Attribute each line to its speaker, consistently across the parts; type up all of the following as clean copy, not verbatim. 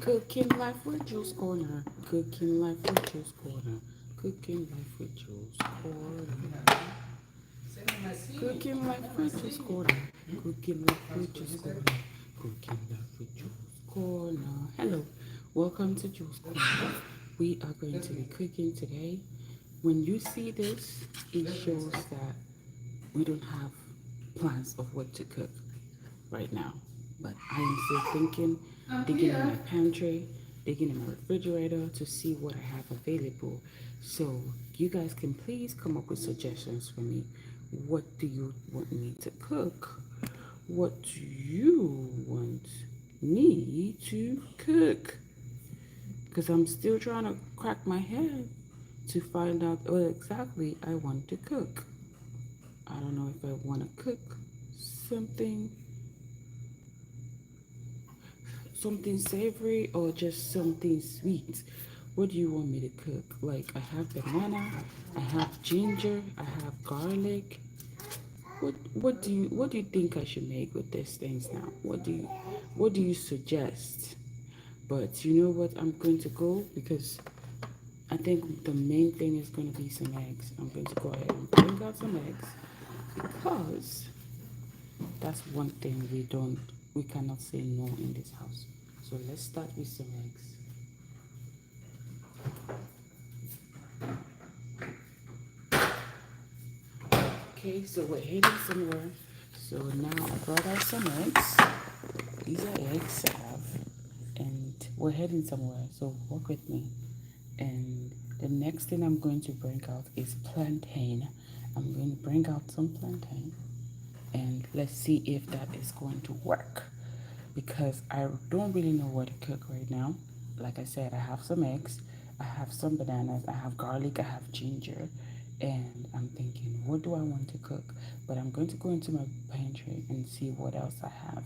Speaker 1: Cooking life with Juice Corner. Cooking life with Juice Corner. Cooking life with Juice Corner. Cooking life with Juice Corner. Cooking life with Juice Corner. Cooking life with Juice Corner. Hello, welcome to Juice Corner. We are going to be cooking today. When you see this, it shows that we don't have plans of what to cook right now. But I am still thinking, digging in my pantry, digging in my refrigerator to see what I have available. So you guys can please come up with suggestions for me. What do you want me to cook? What do you want me to cook? Because I'm still trying to crack my head to find out what exactly I want to cook. I don't know if I want to cook something something savory or just something sweet. What do you want me to cook? Like I have banana, I have ginger, I have garlic. What do you think I should make with these things now? What do you suggest? But you know what? I'm going to go because I think the main thing is going to be some eggs. I'm going to go ahead and bring out some eggs because that's one thing we cannot say no in this house. So let's start with some eggs. Okay, so we're heading somewhere. So now I brought out some eggs. These are eggs I have. And we're heading somewhere, so walk with me. And the next thing I'm going to bring out is plantain. I'm going to bring out some plantain. And let's see if that is going to work. Because I don't really know what to cook right now. Like I said, I have some eggs, I have some bananas, I have garlic, I have ginger, and I'm thinking, what do I want to cook? But I'm going to go into my pantry and see what else I have.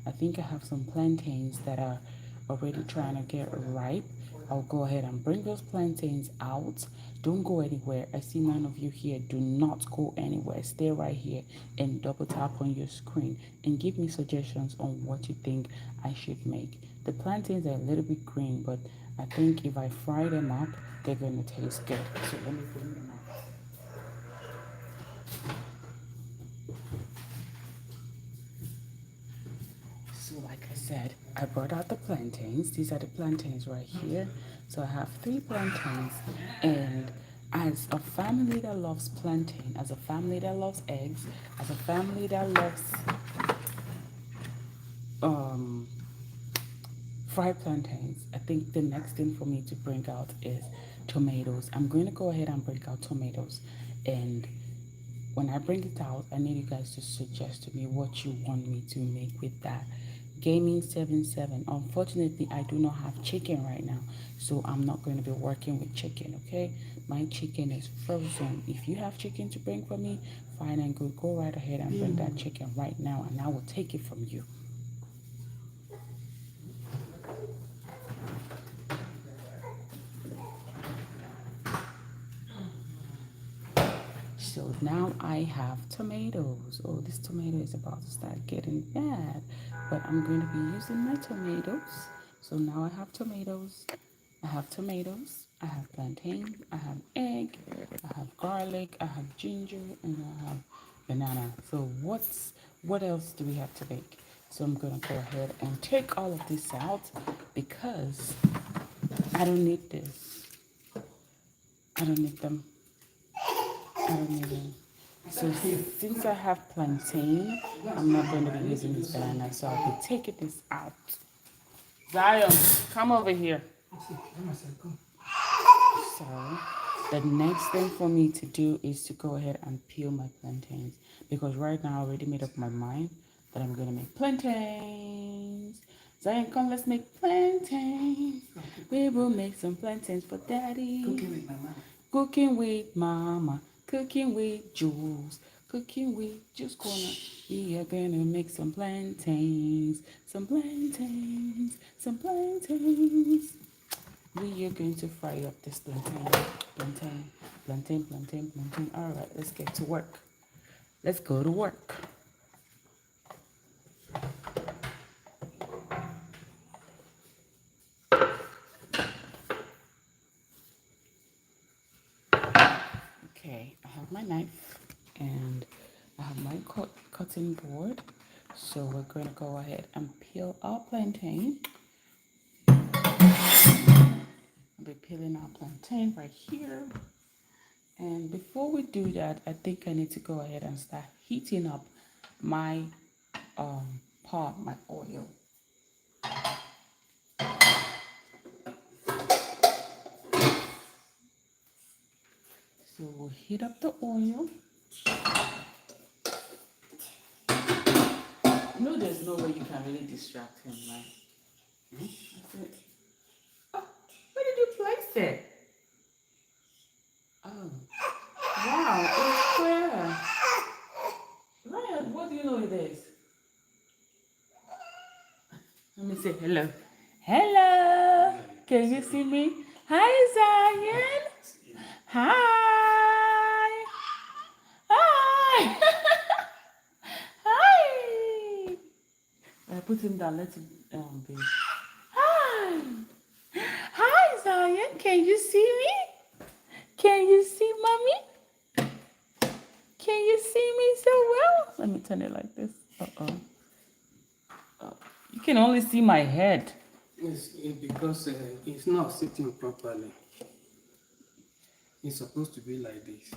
Speaker 1: I think I have some plantains that are already trying to get ripe. I'll go ahead and bring those plantains out. Don't go anywhere. I see none of you here. Do not go anywhere. Stay right here and double tap on your screen and give me suggestions on what you think I should make. The plantains are a little bit green, but I think if I fry them up, they're going to taste good. So let me bring them out. So like I said, I brought out the plantains. These are the plantains right here. So I have 3 plantains. And as a family that loves plantain, as a family that loves eggs, as a family that loves um, fried plantains, I think the next thing for me to bring out is tomatoes. I'm going to go ahead and bring out tomatoes. And when I bring it out, I need you guys to suggest to me what you want me to make with that. Gaming 77. Unfortunately, I do not have chicken right now, so I'm not going to be working with chicken, okay? My chicken is frozen. If you have chicken to bring for me, fine and good. Go right ahead and bring that chicken right now, and I will take it from you. So now I have tomatoes. Oh, this tomato is about to start getting bad, but I'm going to be using my tomatoes. So now I have tomatoes. I have tomatoes. I have plantain. I have egg. I have garlic. I have ginger, and I have banana. So what else do we have to make? So I'm gonna go ahead and take all of this out because I don't need this. I don't need them. I don't need them. So since I have plantain, I'm not going to be using this banana, so I'll be taking this out. Zion, come over here. So the next thing for me to do is to go ahead and peel my plantains because right now I already made up my mind that I'm going to make plantains. Zion, come, let's make plantains. We will make some plantains for daddy. Cooking with mama. Cooking with mama. Cooking with Jules. Cooking with Juice Corner. We are gonna make some plantains. Some plantains. Some plantains. We are going to fry up this plantain. Plantain. Plantain, plantain, plantain. Alright, let's get to work. Let's go to work. my cutting board. So we're going to go ahead and peel our plantain. I'll be peeling our plantain right here. And before we do that, I think I need to go ahead and start heating up my pot, my oil. So we'll heat up the oil. No, there's no way you can really distract him, right? That's it. Oh, where did you place it? Oh, wow, it's clear. Ryan, what do you know it is? Let me say hello. Hello. Can you see me? Hi, Zion. Hi. Hi. Hi. Put him down. Let him be. Hi. Hi, Zion. Can you see me? Can you see mommy? Can you see me so well? Let me turn it like this. Uh-oh. Oh, you can only see my head.
Speaker 2: It's because it's not sitting properly. It's supposed to be like this.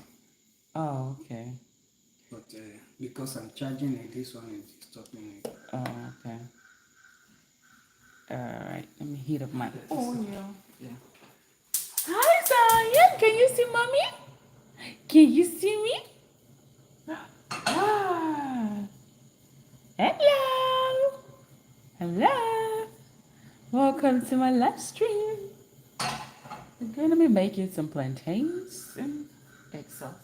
Speaker 1: Oh, okay.
Speaker 2: But because I'm charging it, this one is stopping it.
Speaker 1: Oh, okay. All right. Let me heat up my oil.
Speaker 2: Yeah.
Speaker 1: Hi, Zion. Can you see mommy? Can you see me? Ah. Hello. Hello. Welcome to my live stream. I'm going to be making some plantains and egg sauce.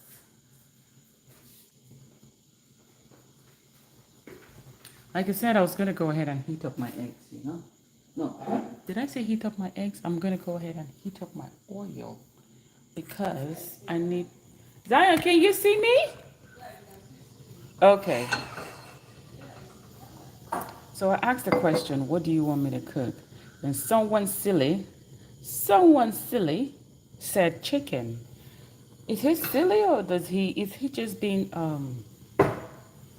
Speaker 1: Like I said, I was going to go ahead and heat up my eggs, you know? No, did I say heat up my eggs? I'm going to go ahead and heat up my oil because I need... Zion, can you see me? Okay. So I asked the question, what do you want me to cook? And someone silly said chicken. Is he silly or is he just being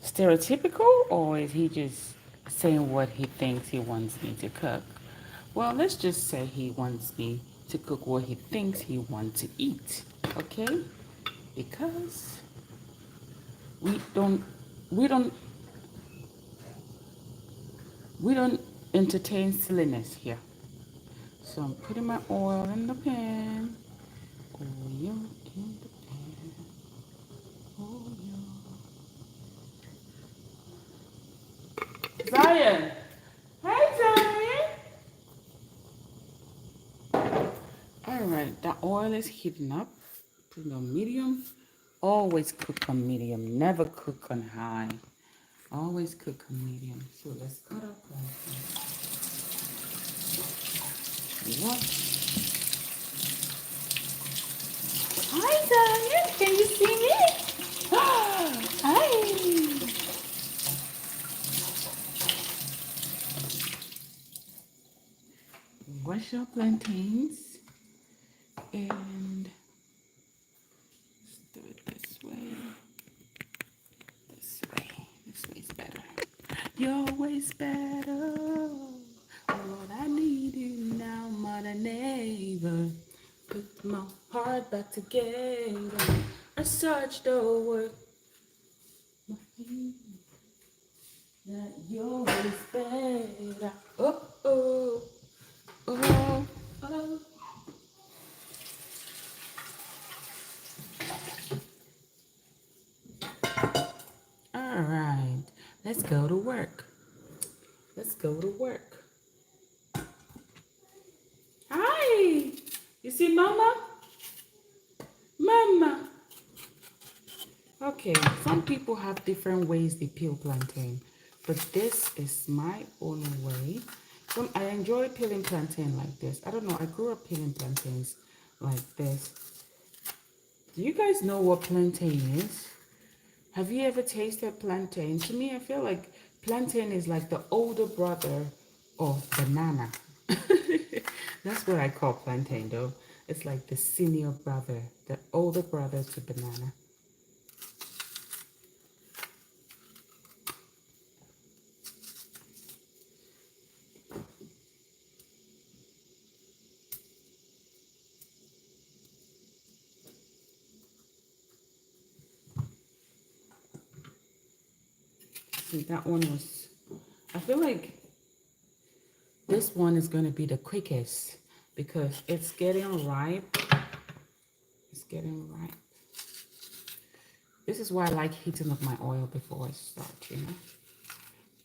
Speaker 1: stereotypical, or is he just saying what he thinks he wants me to cook? Well, let's just say he wants me to cook what he thinks he wants to eat, okay? Because we don't we don't we don't entertain silliness here. So I'm putting my oil in the pan. Oil in the pan. Oil. Zion. Hey, Zion. All right, the oil is heating up. Put it on medium. Always cook on medium. Never cook on high. Always cook on medium. So let's cut up. What? Hi, Zion. Can you see me? Hi. Wash your plantains and let's do it this way. This way. This way's better. Your way's better. What I need you now more than ever. Put my heart back together. I searched over my feet. That your way's better. Oh, oh, oh, oh. All right, let's go to work. Let's go to work. Hi, you see Mama? Mama. Okay, some people have different ways they peel plantain, but this is my own way. I enjoy peeling plantain like this. I don't know, I grew up peeling plantains like this. Do you guys know what plantain is? Have you ever tasted plantain? To me, I feel like plantain is like the older brother of banana. That's what I call plantain, though. It's like the senior brother, the older brother to banana. that one was, I feel like this one is going to be the quickest because it's getting ripe. It's getting ripe. This is why I like heating up my oil before I start, you know.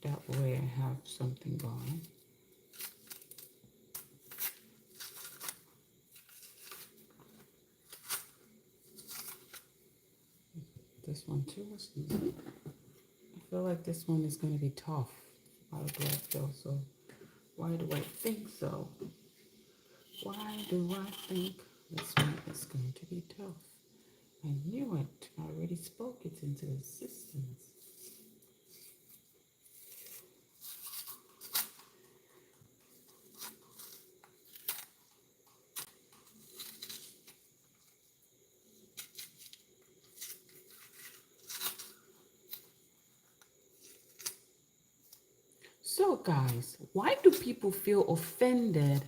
Speaker 1: That way I have something going. This one too was easy. I feel like this one is going to be tough. Why do I feel so? Why do I think so? Why do I think this one is going to be tough? I knew it. I already spoke it into existence. So, guys, why do people feel offended?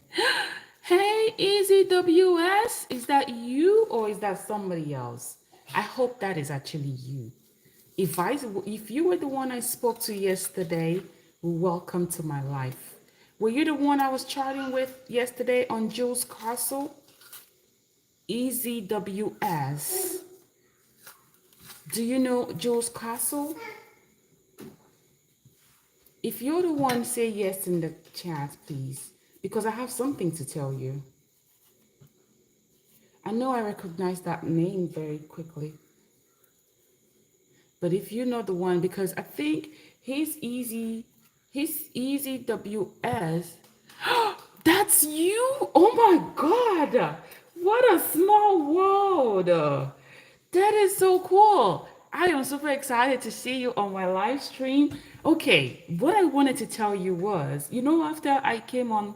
Speaker 1: Hey, Easy WS, is that you or is that somebody else? I hope that is actually you. If you were the one I spoke to yesterday, welcome to my life. Were you the one I was chatting with yesterday on Jules Castle? Easy WS. Do you know Jules Castle? If you're the one, say yes in the chat, please, because I have something to tell you. I know I recognize that name very quickly. But if you know the one, because I think he's Easy WS. That's you! Oh my God! What a small world! That is so cool. I am super excited to see you on my live stream. Okay, what I wanted to tell you was, you know, after I came um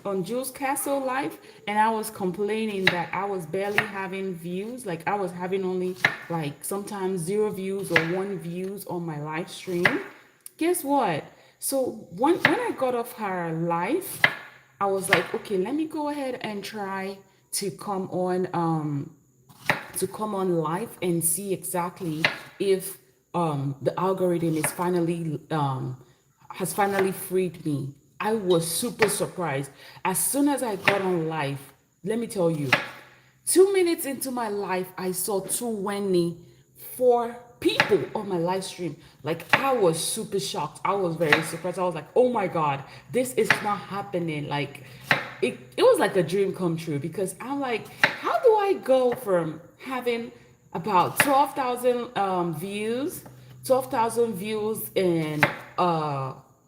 Speaker 1: on Jules Castle Live and I was complaining that I was barely having views, like I was having only like sometimes 0 views or 1 views on my live stream. Guess what? So when I got off her live, I was like, okay, let me go ahead and try to come on live and see exactly if the algorithm is finally has finally freed me. I was super surprised. As soon as I got on live, let me tell you, 2 minutes into my life, I saw 24 people on my live stream. Like, I was super shocked. I was very surprised. I was like, oh my God, this is not happening. Like, it was like a dream come true because I'm like, how do I go from having about 12,000 views, 12,000 views in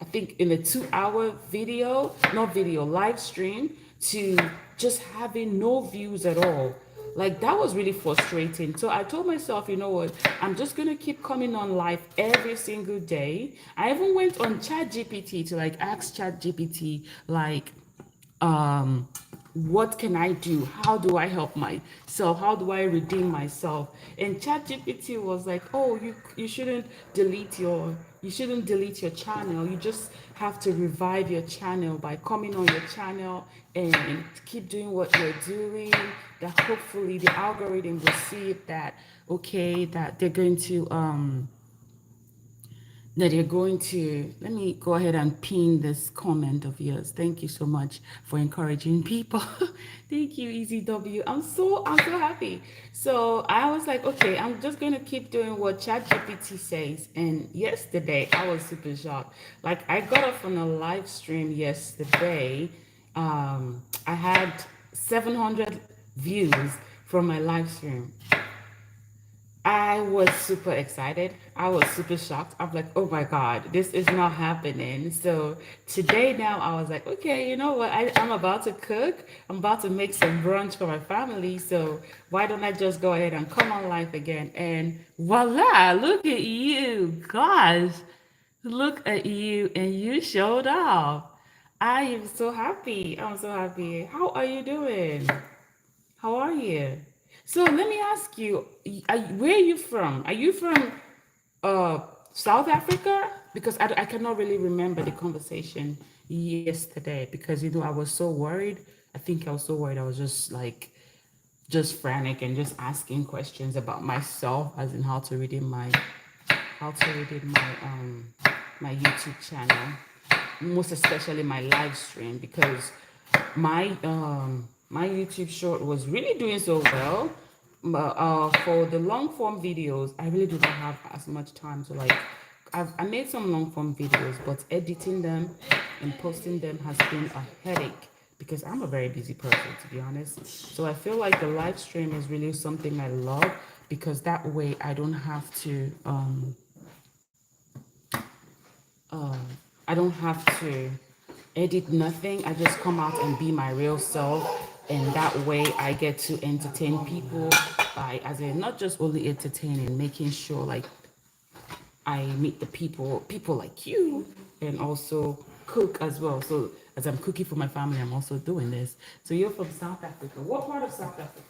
Speaker 1: I think in a 2 hour video, not video, live stream, to just having no views at all. Like, that was really frustrating. So I told myself, you know what, I'm just gonna keep coming on live every single day. I even went on ChatGPT to like ask ChatGPT like what can I do? How do I help myself? How do I redeem myself? And ChatGPT was like, oh, you shouldn't delete your channel. You just have to revive your channel by coming on your channel and keep doing what you're doing. That hopefully the algorithm will see it that okay, that you're going to, let me go ahead and pin this comment of yours. Thank you so much for encouraging people. Thank you, EasyW. I'm so happy. So I was like, okay, I'm just going to keep doing what ChatGPT says. And yesterday I was super shocked. Like, I got off on a live stream yesterday. I had 700 views from my live stream. I was super excited. I was super shocked. I'm like, oh my God, this is not happening. So today now I was like, okay, you know what? I'm about to cook. I'm about to make some brunch for my family. So why don't I just go ahead and come on live again? And voila, look at you. Gosh, look at you. And you showed up. I am so happy. I'm so happy. How are you doing? How are you? So let me ask you, where are you from? Are you from uh, South Africa? Because I cannot really remember the conversation yesterday because, you know, I was so worried. I think I was so worried. I was just like, just frantic and just asking questions about myself, as in how to redeem my how to edit my YouTube channel, most especially my live stream, because my YouTube short was really doing so well. But for the long form videos, I really do not have as much time to like. I made some long form videos, but editing them and posting them has been a headache because I'm a very busy person, to be honest. So I feel like the live stream is really something I love because that way I don't have to uh, I don't have to edit nothing. I just come out and be my real self, and that way I get to entertain people by, as in not just only entertaining, making sure like I meet the people like you, and also cook as well. So as I'm cooking for my family, I'm also doing this. So you're from South Africa. What part of South Africa?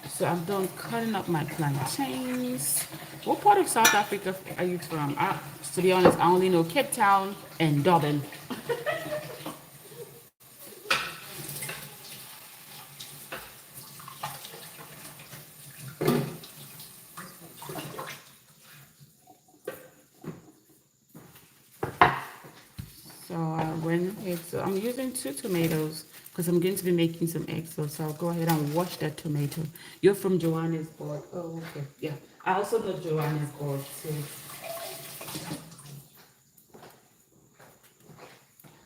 Speaker 1: So I'm done cutting up my plantains. What part of South Africa are you from? To be honest, I only know Cape Town and Durban. So I went ahead. So I'm using 2 tomatoes because I'm going to be making some eggs. So I'll go ahead and wash that tomato. You're from Johannesburg. Oh, okay. Yeah. I also know Johannesburg too.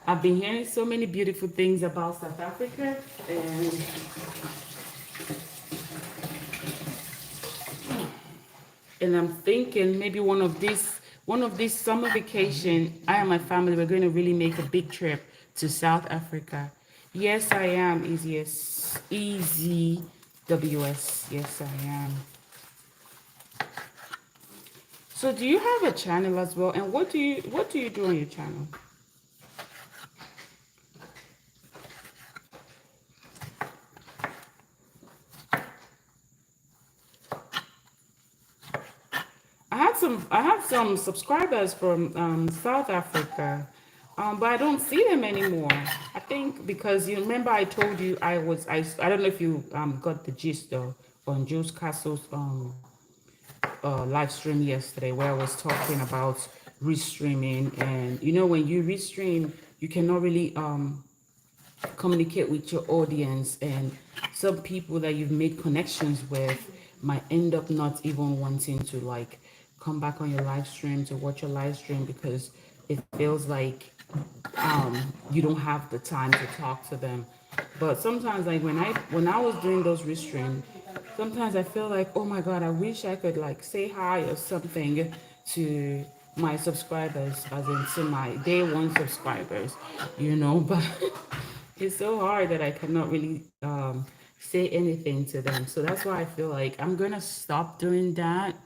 Speaker 1: I've been hearing so many beautiful things about South Africa, and I'm thinking maybe one of these summer vacation, I and my family we're going to really make a big trip to South Africa. Yes, I am. Easy WS. Yes, I am. So do you have a channel as well? And what do you do on your channel? I have some subscribers from South Africa, but I don't see them anymore. I think because you remember I told you I don't know if you got the gist though on Jules Castle's live stream yesterday where I was talking about restreaming, and when you restream you cannot really communicate with your audience, and some people that you've made connections with might end up not even wanting to like come back on your live stream to watch your live stream because it feels like you don't have the time to talk to them. But sometimes like when I was doing those restream, sometimes I feel like, oh my god, I wish I could like say hi or something to my subscribers, as in to my day one subscribers, but it's so hard that I cannot really say anything to them. So that's why I feel like I'm gonna stop doing that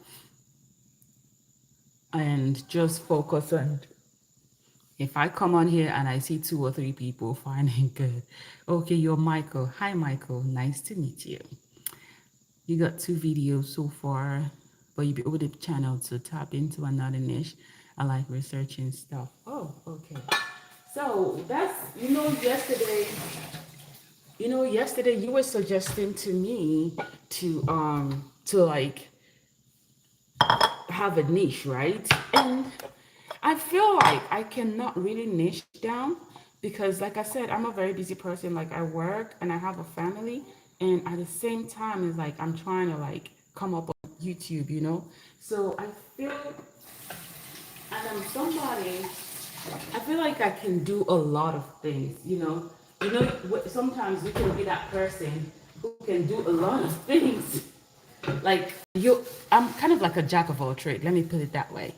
Speaker 1: and just focus on, if I come on here and I see 2 or 3 people, fine and good. Okay, you're Michael. Hi, Michael. Nice to meet you. You got 2 videos so far, but you be over the channel to tap into another niche. I like researching stuff. Oh, okay. So that's, yesterday you were suggesting to me to like have a niche, right? And I feel like I cannot really niche down because, like I said, I'm a very busy person. Like, I work and I have a family, and at the same time, it's like I'm trying to like come up on YouTube. So I feel, and I'm somebody. I feel like I can do a lot of things. Sometimes you can be that person who can do a lot of things. Like I'm kind of like a jack of all trades. Let me put it that way.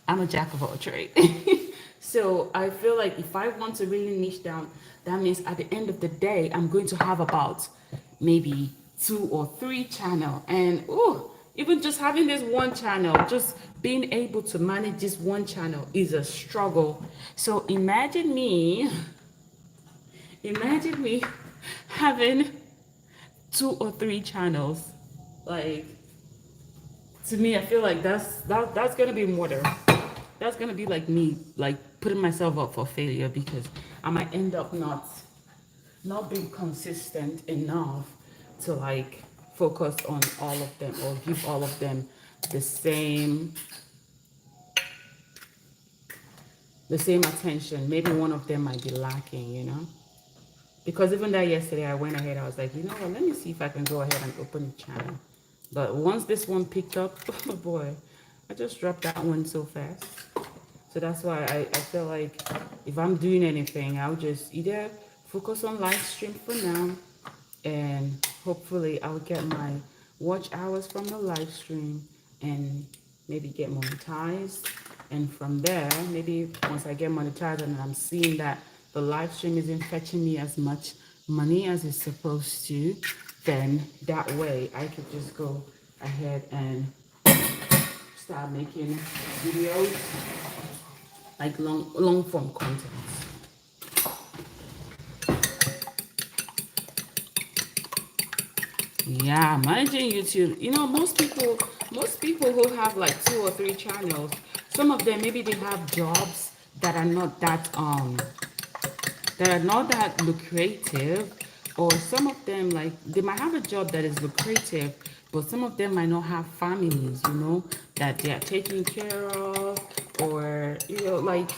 Speaker 1: I'm a jack of all trades. So I feel like if I want to really niche down, that means at the end of the day, I'm going to have about maybe 2 or 3 channel. And even just having this one channel, just being able to manage this one channel is a struggle. So imagine me having 2 or 3 channels. Like, to me, I feel like that's gonna be more than, that's gonna be like me like putting myself up for failure because I might end up not being consistent enough to like focus on all of them or give all of them the same the same attention. Maybe one of them might be lacking, you know? Because even that yesterday, I went ahead, I was like, you know what, let me see if I can go ahead and open the channel. But once this one picked up, oh boy, I just dropped that one so fast. So that's why I feel like if I'm doing anything, I'll just either focus on live stream for now, and hopefully I'll get my watch hours from the live stream and maybe get monetized. And from there, maybe once I get monetized and I'm seeing that the live stream isn't fetching me as much money as it's supposed to, then that way I could just go ahead and start making videos like long form content. Yeah, managing YouTube. You know, most people who have like 2 or 3 channels, some of them maybe they have jobs that are not that lucrative, or some of them like they might have a job that is lucrative, but some of them might not have families, you know, that they are taking care of, or you know, like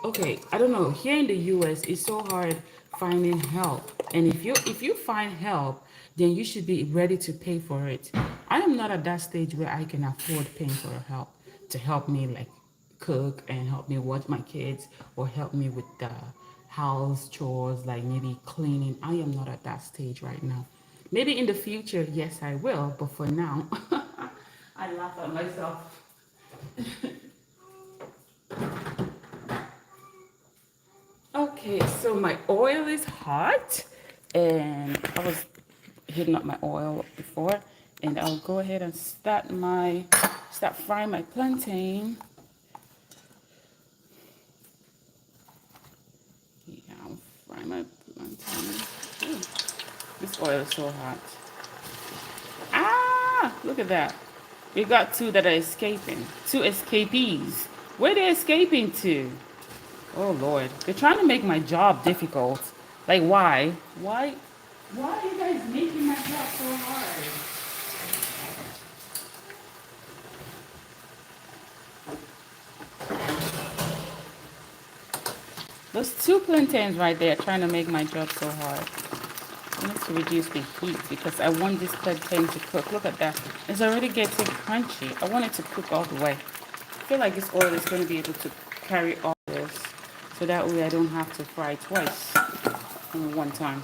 Speaker 1: okay, I don't know. Here in the US, it's so hard finding help, and if you find help, then you should be ready to pay for it. I am not at that stage where I can afford paying for help to help me like cook and help me watch my kids or help me with the house chores like maybe cleaning. I am not at that stage right now. Maybe in the future, yes, I will, but for now, I laugh at myself. Okay, so my oil is hot, and I was heating up my oil before, and I'll go ahead and start frying my plantain. Yeah, I'll fry my plantain. Ooh, this oil is so hot. Ah, look at that. We got two that are escaping. Two escapees. Where they escaping to? Oh Lord, they're trying to make my job difficult. Like why? Why are you guys making my job so hard? Those two plantains right there trying to make my job so hard. I need to reduce the heat because I want this plantain to cook. Look at that. It's already getting crunchy. I want it to cook all the way. I feel like this oil is going to be able to carry all this. So that way I don't have to fry twice in one time.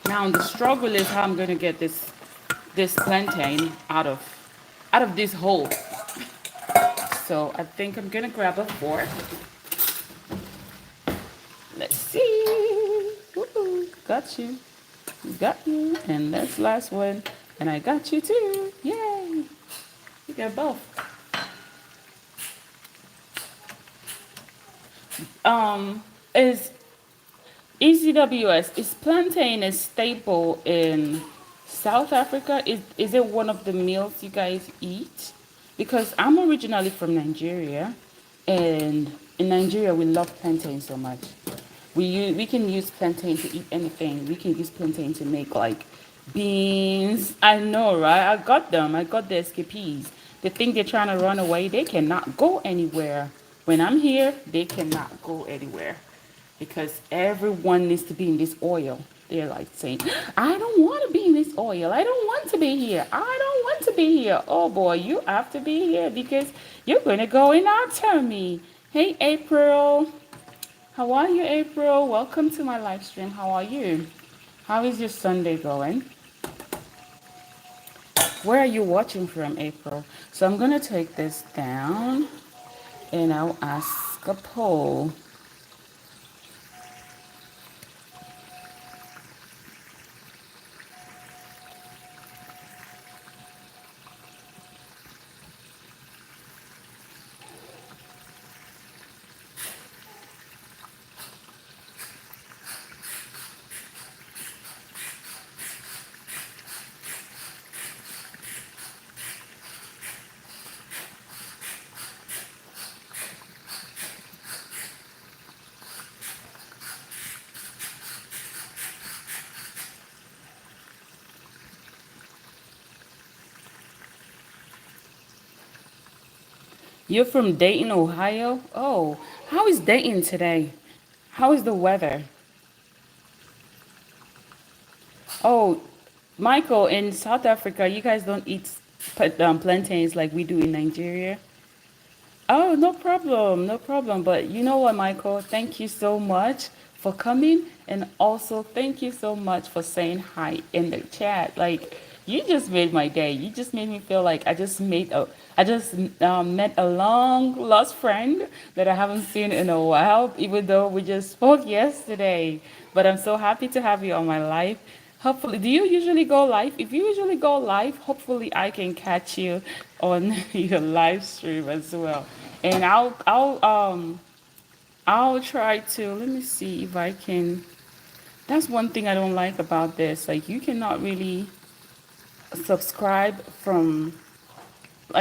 Speaker 1: Now the struggle is how I'm going to get this plantain out of this hole. So I think I'm going to grab a fork. Let's see. Woo-hoo. Got you. Got you. And that's last one. And I got you too. Yay. You got both. Is ECWS, is plantain a staple in South Africa? Is it one of the meals you guys eat? Because I'm originally from Nigeria, and in Nigeria we love plantain so much. We can use plantain to eat anything. We can use plantain to make like beans. I know, right? I got them. I got the escapees. They think they're trying to run away. They cannot go anywhere. When I'm here, they cannot go anywhere because everyone needs to be in this oil. They're like saying, I don't want to be in this oil. I don't want to be here. I don't want to be here. Oh boy, you have to be here because you're going to go in our tummy. Hey, April. How are you, April? Welcome to my live stream. How are you? How is your Sunday going? Where are you watching from, April? So I'm going to take this down and I'll ask a poll. You're from Dayton, Ohio? Oh, how is Dayton today? How is the weather? Oh, Michael, in South Africa, you guys don't eat plantains like we do in Nigeria. Oh, no problem, no problem. But you know what, Michael? Thank you so much for coming, and also thank you so much for saying hi in the chat. Like, you just made my day. You just made me feel like I just met a long lost friend that I haven't seen in a while, even though we just spoke yesterday. But I'm so happy to have you on my life. Hopefully, do you usually go live? If you usually go live, hopefully I can catch you on your live stream as well. And I'll try to let me see if I can. That's one thing I don't like about this. Like you cannot really subscribe from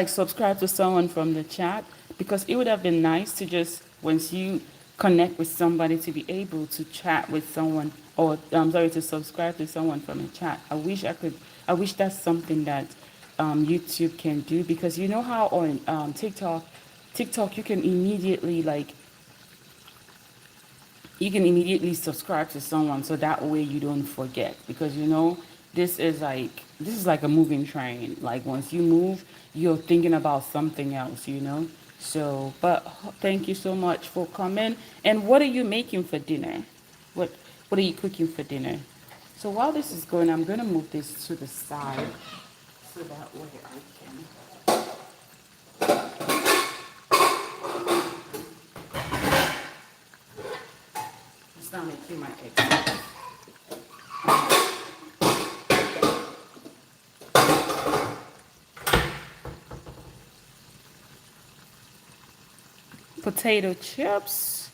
Speaker 1: subscribe to someone from the chat because it would have been nice to just once you connect with somebody to be able to chat with someone or I'm sorry to subscribe to someone from a chat. I wish that's something that YouTube can do because you know how on TikTok you can immediately subscribe to someone so that way you don't forget because you know this is like a moving train, like once you move you're thinking about something else, you know. So but thank you so much for coming. And what are you making for dinner? what what are you cooking for dinner? So while this is going, I'm going to move this to the side so that way I can start making my eggs. Potato chips.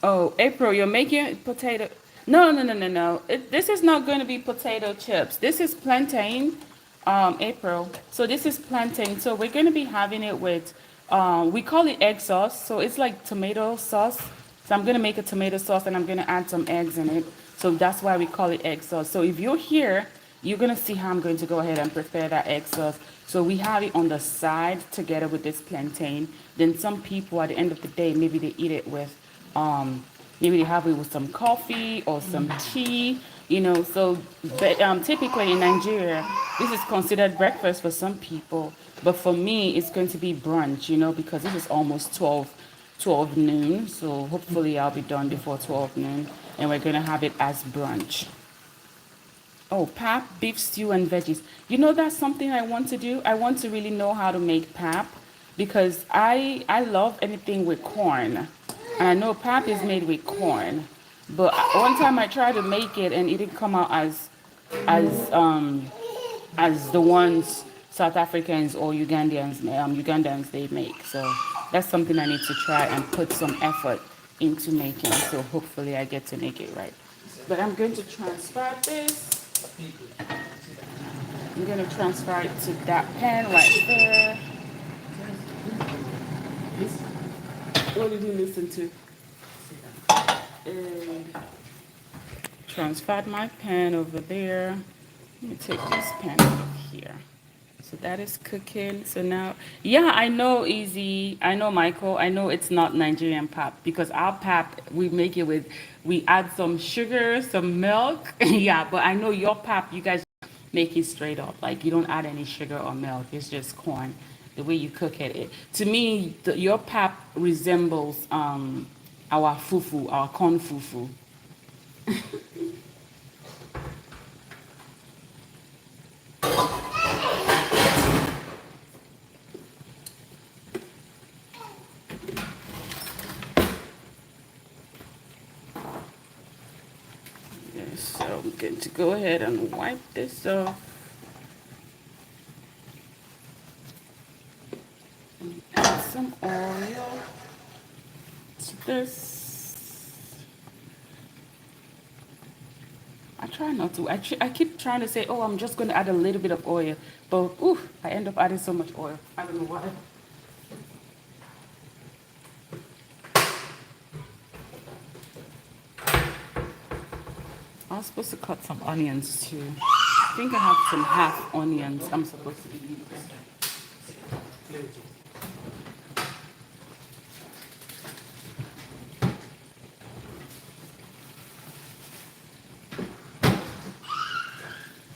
Speaker 1: Oh, April, you're making potato. No, no, no, no, no. This is not going to be potato chips. This is plantain, April. So this is plantain. So we're going to be having it with, we call it egg sauce. So it's like tomato sauce. So I'm going to make a tomato sauce and I'm going to add some eggs in it. So that's why we call it egg sauce. So if you're here, you're going to see how I'm going to go ahead and prepare that egg sauce. So we have it on the side together with this plantain. Then some people at the end of the day, maybe they eat it with maybe they have it with some coffee or some tea, you know. So but, typically in Nigeria, this is considered breakfast for some people. But for me, it's going to be brunch, you know, because this is almost 12 noon. So hopefully I'll be done before 12 noon. And we're going to have it as brunch. Oh, pap, beef stew, and veggies. You know, that's something I want to do. I want to really know how to make pap because I love anything with corn. And I know pap is made with corn. But one time I tried to make it and it didn't come out as as the ones South Africans or Ugandans they make. So that's something I need to try and put some effort into making. So hopefully I get to make it right. But I'm going to transfer this. I'm going to transfer it to that pan right there. What did you listen to? And transferred my pan over there. Let me take this pan over here. So that is cooking. So now, yeah, I know, Easy. I know, Michael. I know it's not Nigerian pap because our pap, we make it with, we add some sugar, some milk. Yeah, but I know your pap, you guys make it straight up. Like you don't add any sugar or milk. It's just corn. The way you cook it. To me, your pap resembles our fufu, our corn fufu. Okay, so I'm going to go ahead and wipe this off. Add some oil to this. I try not to. I keep trying to say, oh, I'm just going to add a little bit of oil. But, ooh, I end up adding so much oil. I don't know why. I was supposed to cut some onions too. I think I have some half onions I'm supposed to be using. Hi,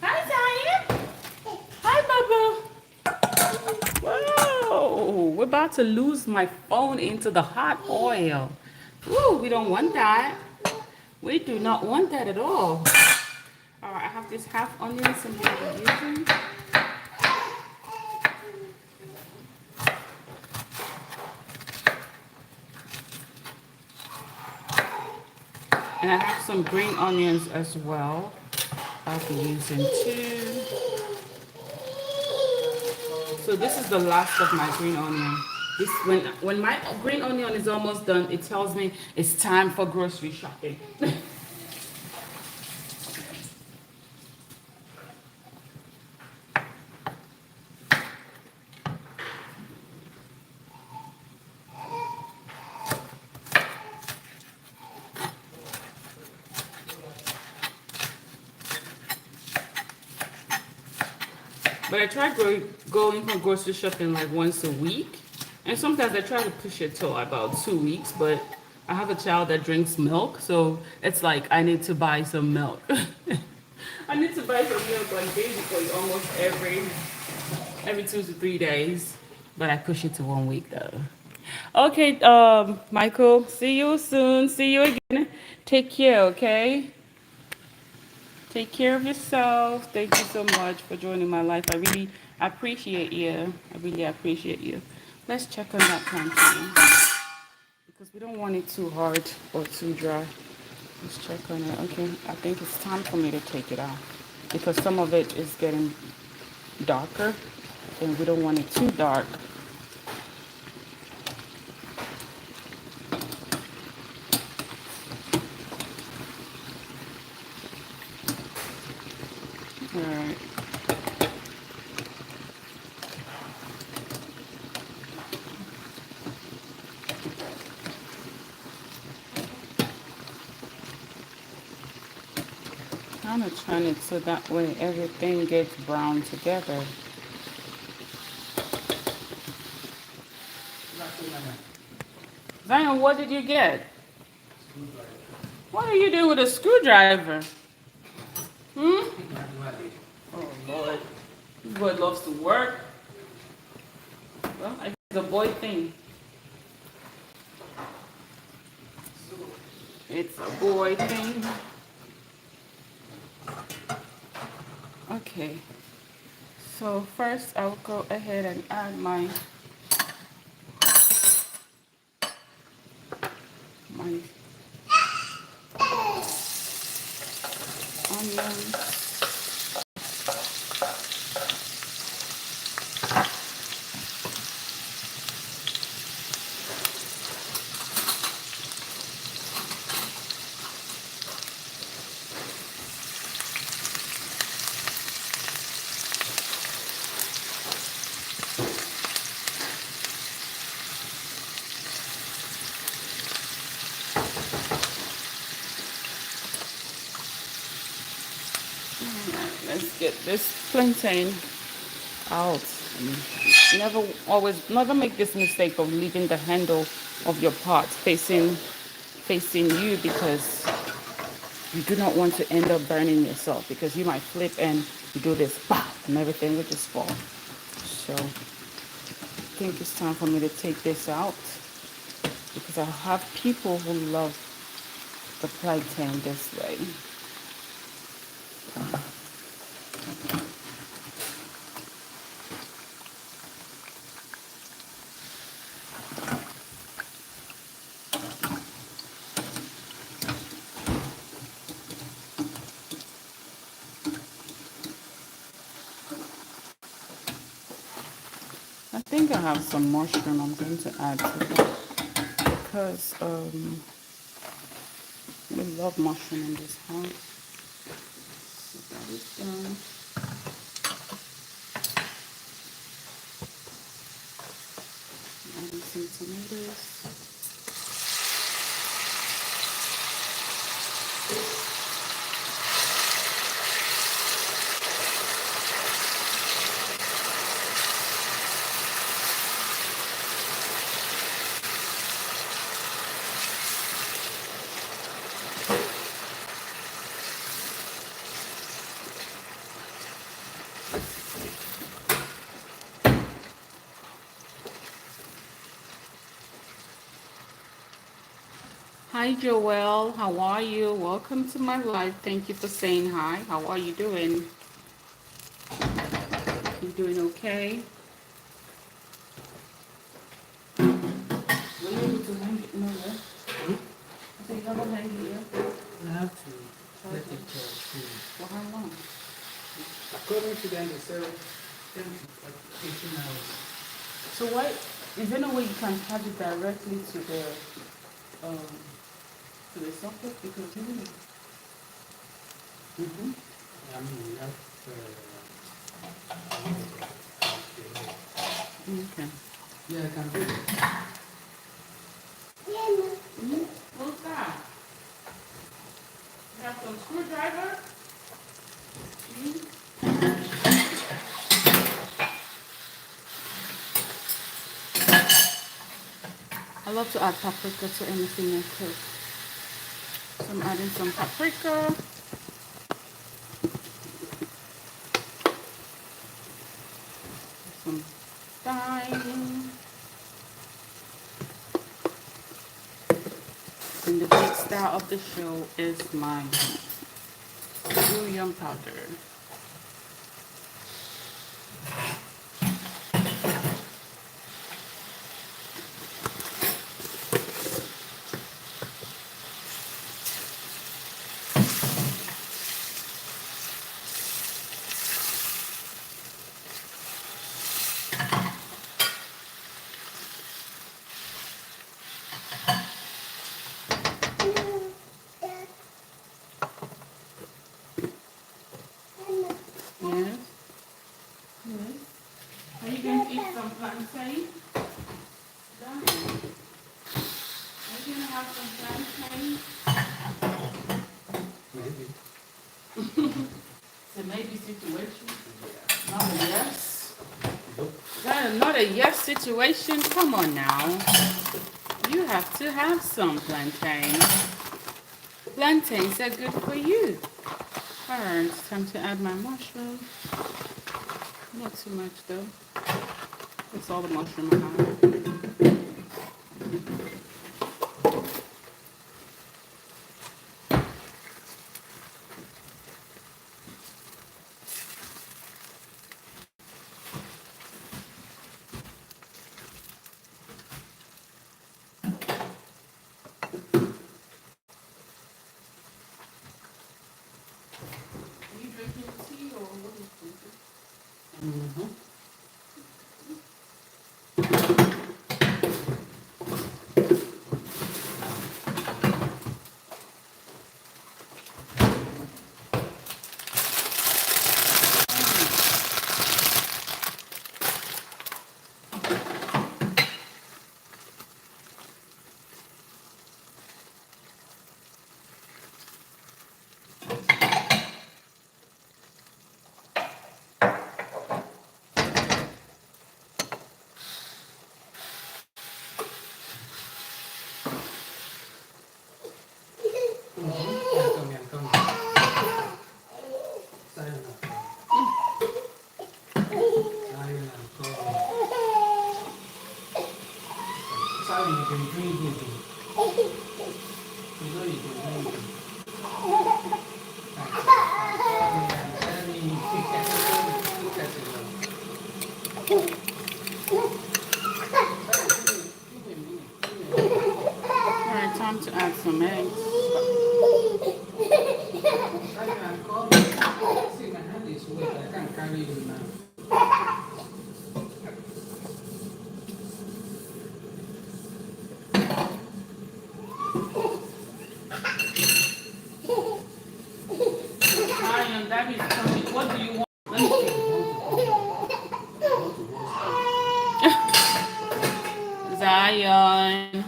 Speaker 1: Zion. Hi, Bubba. Whoa, we're about to lose my phone into the hot oil. Woo, we don't want that. We do not want that at all. All right, I have this half onion, some I'm using. And I have some green onions as well. I'll be using too. So this is the last of my green onion. This when my green onion is almost done, it tells me it's time for grocery shopping. But I try going for grocery shopping like once a week. And sometimes I try to push it to about 2 weeks, but I have a child that drinks milk, so it's like I need to buy some milk. I need to buy some milk like basically almost every 2 to 3 days. But I push it to 1 week though. Okay, Michael, see you soon. See you again. Take care, okay? Take care of yourself. Thank you so much for joining my life. I really appreciate you. I really appreciate you. Let's check on that plantain because we don't want it too hard or too dry. Let's check on it. Okay, I think it's time for me to take it out because some of it is getting darker and we don't want it too dark. All right. Kind of turn it so that way everything gets brown together. Zion, what did you get? What are you doing with a screwdriver? Hmm? Oh Lord. This boy loves to work. Well, I guess it's a boy thing. It's a boy thing. Okay. So first I'll go ahead and add my onions. Let's get this plantain out. Never make this mistake of leaving the handle of your pot facing you because you do not want to end up burning yourself because you might flip and do this, bah, and everything will just fall. So I think it's time for me to take this out because I have people who love the plantain this way. I think I have some mushroom I'm going to add to that because we love mushroom in this house. So that is done. Adding some tomatoes. Hi, Joelle. How are you? Welcome to my live. Thank you for saying hi. How are you doing? You doing okay? Were you able to hang it? No, yeah? I think I'm gonna hang it here.
Speaker 2: I have to let it charge.
Speaker 1: For how long?
Speaker 2: According to them, they say 18 hours.
Speaker 1: So why, is there no way you can charge it directly um, to the socket? Because you mm-hmm.
Speaker 2: I mean, you have
Speaker 1: Okay.
Speaker 2: yeah, I can do it.
Speaker 1: Mm-hmm. What's that? You have some screwdriver? Mm-hmm. I love to add paprika to anything I cook. So I'm adding some paprika. Some thyme. And the big star of the show is my bouillon powder. Yes. Yes. Are you going to eat some plantain? Darling, are you going to have some plantain?
Speaker 2: Maybe.
Speaker 1: It's a maybe situation. Not a yes.
Speaker 2: Nope.
Speaker 1: Not a yes situation. Come on now. You have to have some plantain. Plantains are good for you. Alright, it's time to add my mushroom. Not too much though. That's all the mushroom I have. Are you drinking tea or what are you drinking?
Speaker 2: Mm-hmm. I'm coming. Sayonara. Sorry, you can drink it. You know you can drink it.
Speaker 1: Alright, time to add some eggs.
Speaker 2: See, my hand is wet. I can't carry you now.
Speaker 1: Zion, Daddy's coming. What do you want? Let me see. Zion.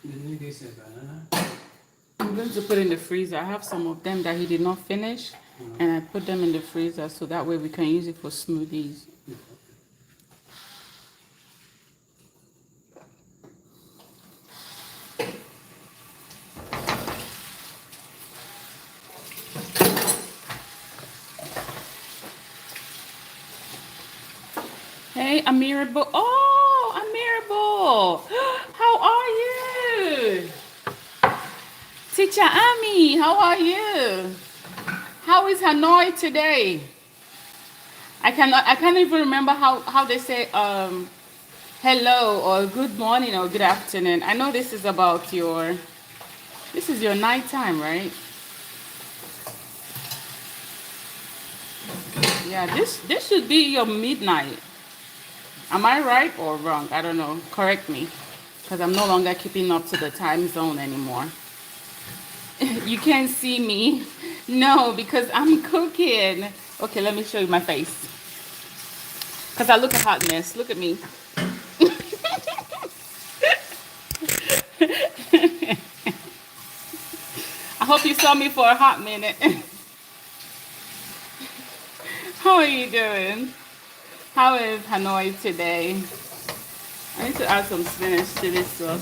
Speaker 2: You need this banana.
Speaker 1: I'm going to put in the freezer. I have some of them that he did not finish, and I put them in the freezer so that way we can use it for smoothies. Hey, Amirable. Oh, Amirable. How are you? Teacher Ami, how are you? How is Hanoi today? I can't even remember how they say hello or good morning or good afternoon. I know this is your night time, right? Yeah, this should be your midnight. Am I right or wrong? I don't know. Correct me, because I'm no longer keeping up to the time zone anymore. You can't see me. No, because I'm cooking. Okay, let me show you my face. Because I look a hot mess. Look at me. I hope you saw me for a hot minute. How are you doing? How is Hanoi today? I need to add some spinach to this sauce.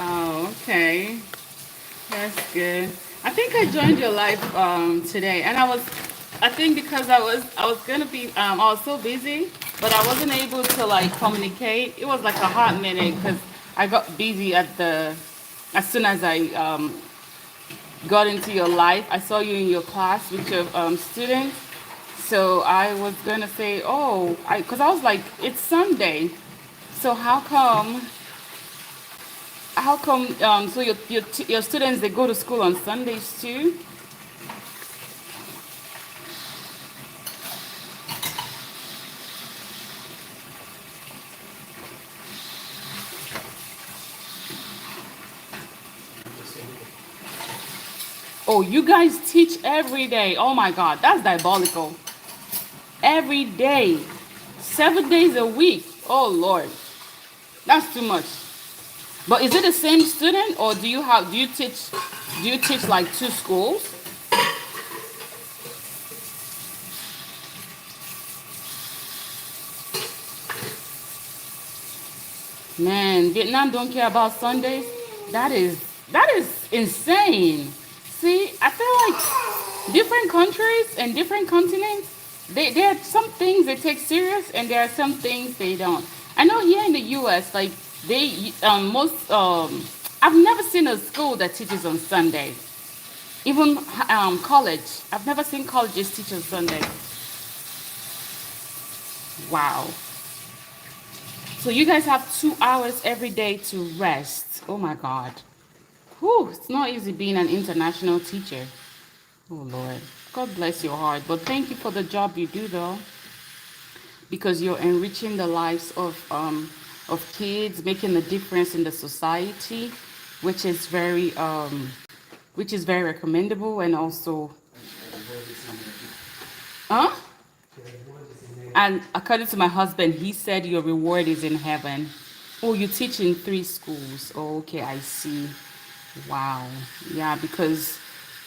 Speaker 1: Oh, okay. That's good. I think I joined your live today, and I think because I was gonna be I was so busy, but I wasn't able to like communicate. It was like a hot minute because I got busy as soon as I got into your life. I saw you in your class with your students, so I was gonna say, oh, because I was like, it's Sunday, so how come so your students they go to school on Sundays too? Oh, you guys teach every day. Oh my God, that's diabolical. Every day, 7 days a week. Oh Lord, that's too much. But is it the same student, or do you teach like two schools? Man, Vietnam don't care about Sundays. That is that is insane. See, I feel like different countries and different continents, there are some things they take serious and there are some things they don't. I know here in the US, like they most I've never seen a school that teaches on Sunday. Even college. I've never seen colleges teach on Sunday. Wow. So you guys have 2 hours every day to rest. Oh my God. Whew, it's not easy being an international teacher. Oh Lord. God bless your heart. But thank you for the job you do though. Because you're enriching the lives of kids, making a difference in the society, which is very recommendable and also huh? And according to my husband, he said your reward is in heaven. Oh, you teach in 3 schools. Oh, okay, I see. Wow. Yeah, because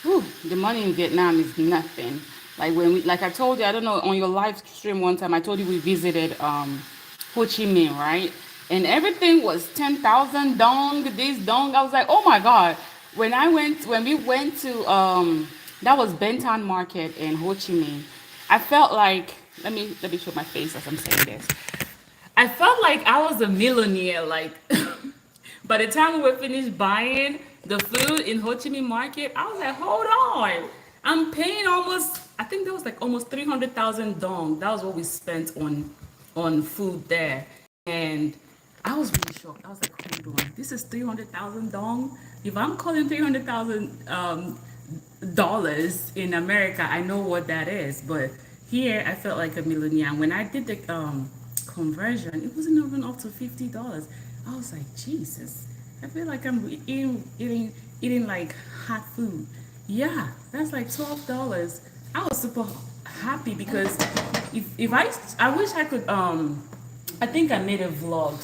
Speaker 1: the money in Vietnam is nothing. Like like I told you, I don't know, on your live stream one time, I told you we visited Ho Chi Minh, right? And everything was 10,000 dong, this dong. I was like, oh my God. When we went to that was Benton Market in Ho Chi Minh, I felt like let me show my face as I'm saying this. I felt like I was a millionaire. Like by the time we were finished buying the food in Ho Chi Minh Market, I was like, hold on. I'm paying almost, I think that was like almost 300,000 dong. That was what we spent on food there. And I was really shocked. I was like, hold on, this is 300,000 dong. If I'm calling 300,000 dollars in America, I know what that is. But here, I felt like a millionaire. When I did the conversion, it wasn't even up to $50. I was like, Jesus, I feel like I'm eating like hot food. Yeah, that's like $12. I was super happy because if I wish I could I think I made a vlog,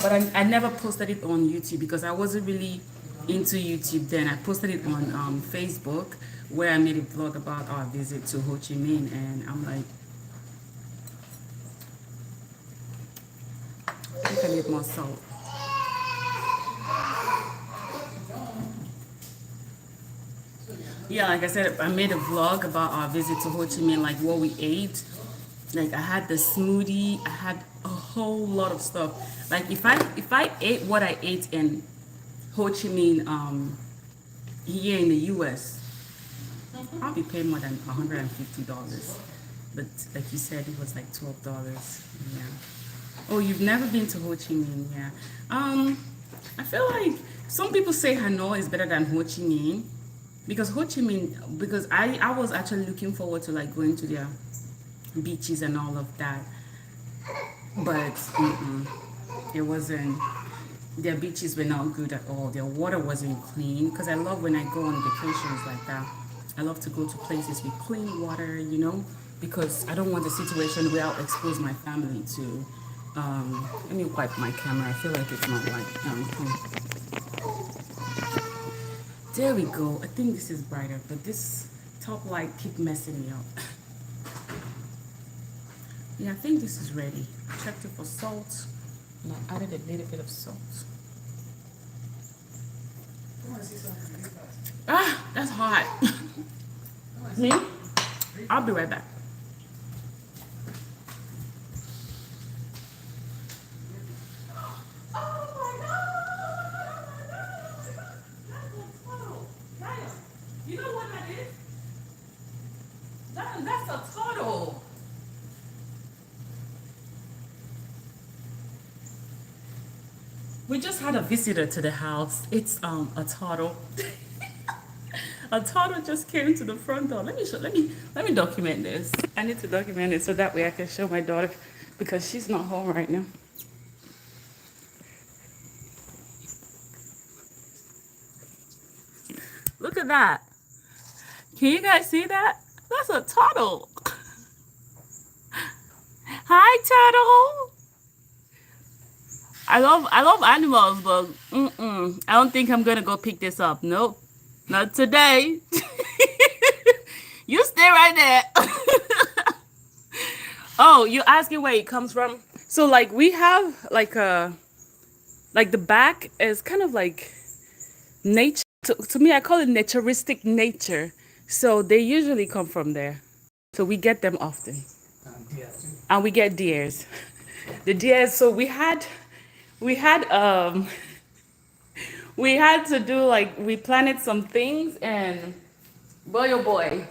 Speaker 1: but I never posted it on YouTube because I wasn't really into YouTube then. I posted it on Facebook where I made a vlog about our visit to Ho Chi Minh, and I'm like, I think I need more salt. Yeah, like I said, I made a vlog about our visit to Ho Chi Minh, like what we ate. Like I had the smoothie, I had a whole lot of stuff. Like if I ate what I ate in Ho Chi Minh, here in the U.S., I'll probably pay more than $150. But like you said, it was like $12. Yeah. Oh, you've never been to Ho Chi Minh? Yeah. I feel like some people say Hanoi is better than Ho Chi Minh because Ho Chi Minh, because I was actually looking forward to like going to their beaches and all of that, but it wasn't. Their beaches were not good at all. Their water wasn't clean. Because I love when I go on vacations like that. I love to go to places with clean water, you know, because I don't want a situation where I'll expose my family to. Let me wipe my camera. I feel like it's not like. There we go. I think this is brighter, but this top light keep messing me up. Yeah, I think this is ready. Checked it for salt, and I added a little bit of salt. Ah, that's hot. Me? I'll be right back. You know what that is? That's a turtle. We just had a visitor to the house. It's a turtle. A turtle just came to the front door. Let me document this. I need to document it so that way I can show my daughter because she's not home right now. Look at that. Can you guys see that? That's a turtle. Hi, turtle. I love animals, but I don't think I'm gonna go pick this up. Nope, not today. You stay right there. Oh, you're asking where it comes from? So like we have like the back is kind of like nature. To me, I call it naturistic nature. So they usually come from there. So we get them often, and we get deers. The deers. So we had we had to do like we planted some things and boy oh boy,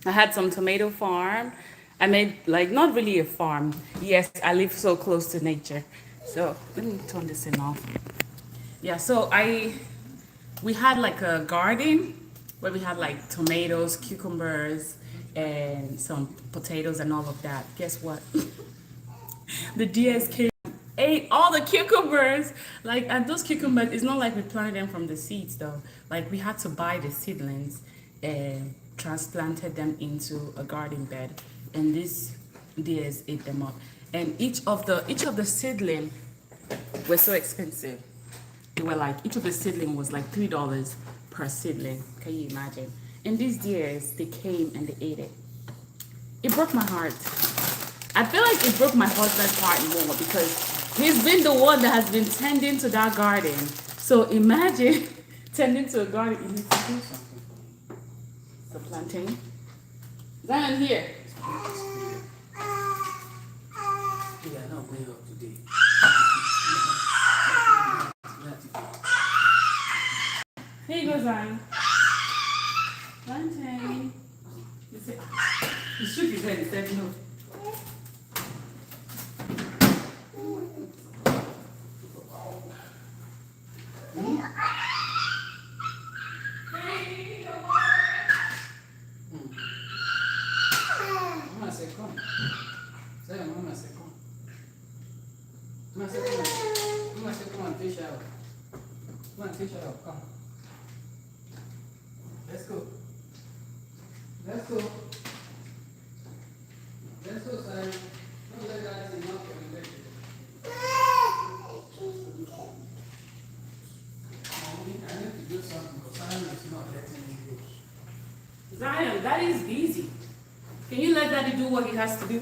Speaker 1: I had some tomato farm. I made like not really a farm. Yes, I live so close to nature. So let me turn this in off. Yeah, so we had like a garden where we had like tomatoes, cucumbers, and some potatoes and all of that. Guess what? The deers came, ate all the cucumbers. Like, and those cucumbers, it's not like we planted them from the seeds though. Like we had to buy the seedlings and transplanted them into a garden bed, and these deers ate them up. And each of the seedling were so expensive. They were like each of the seedling was like $3 per seedling. Can you imagine? And these deers, they came and they ate it. It broke my heart. I feel like it broke my husband's heart more because he's been the one that has been tending to that garden. So imagine tending to a garden. You need to do something for me. The plantain. Zion here.
Speaker 2: Yeah, not going up today.
Speaker 1: Here you go, Zion. Plantain. He shook his head. He said no.
Speaker 2: Mama said, come. Say, Mama said, come. Mama said, come. Mama said, come and take shower. Come and take shower. Come. Let's go. Let's go. Let's go, son. Don't let that thing knock you in the bed. I need to do something because Simon is not letting me go.
Speaker 1: Zion, Daddy's busy. Can you let Daddy do what he has to do?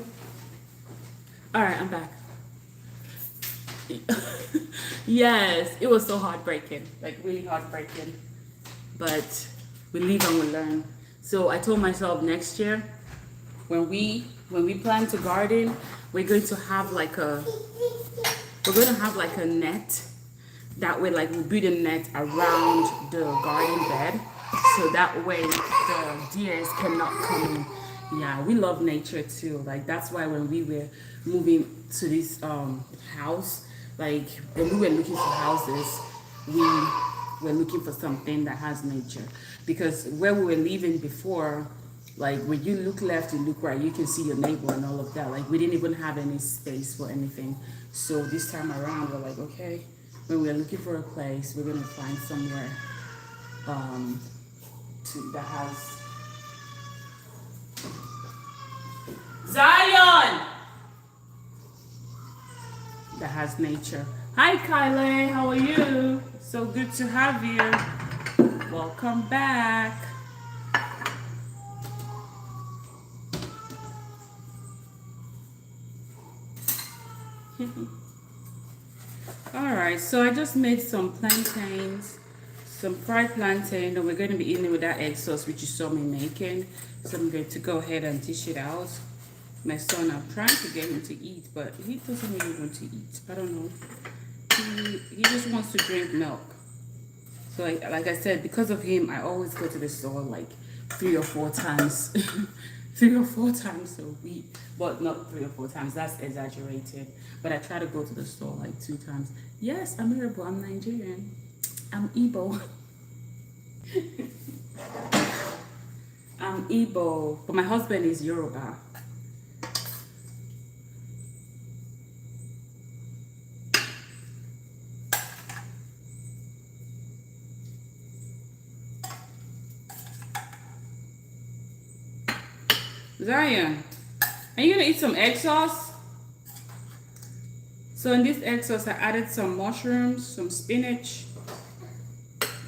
Speaker 1: All right, I'm back. Yes, it was so heartbreaking, like really heartbreaking. But We live and we learn. So I told myself next year, when we plan to garden, we're going to have like a net. That way, like, we build a net around the garden bed, so that way the deers cannot come in. Yeah, we love nature too. Like, that's why when we were moving to this house, like when we were looking for houses, we were looking for something that has nature. Because where we were living before, like when you look left, you look right, you can see your neighbor and all of that. Like, we didn't even have any space for anything. So this time around, we're like, okay, when we're looking for a place, we're gonna find somewhere that has Zion, that has nature. Hi Kylie, how are you? So good to have you. Welcome back. Alright, so I just made some plantains, some fried plantain, and we're going to be eating it with that egg sauce which you saw me making. So I'm going to go ahead and dish it out. My son, I'm trying to get him to eat, but he doesn't really want to eat. I don't know. He just wants to drink milk. So like I said, because of him, I always go to the store like 3 or 4 times. 3 or 4 times a week. But not 3 or 4 times, that's exaggerated. But I try to go to the store like 2 times. Yes, I'm Yoruba, I'm Nigerian. I'm Igbo. I'm Igbo, but my husband is Yoruba. Zion, are you gonna eat some egg sauce? So in this egg sauce, I added some mushrooms, some spinach,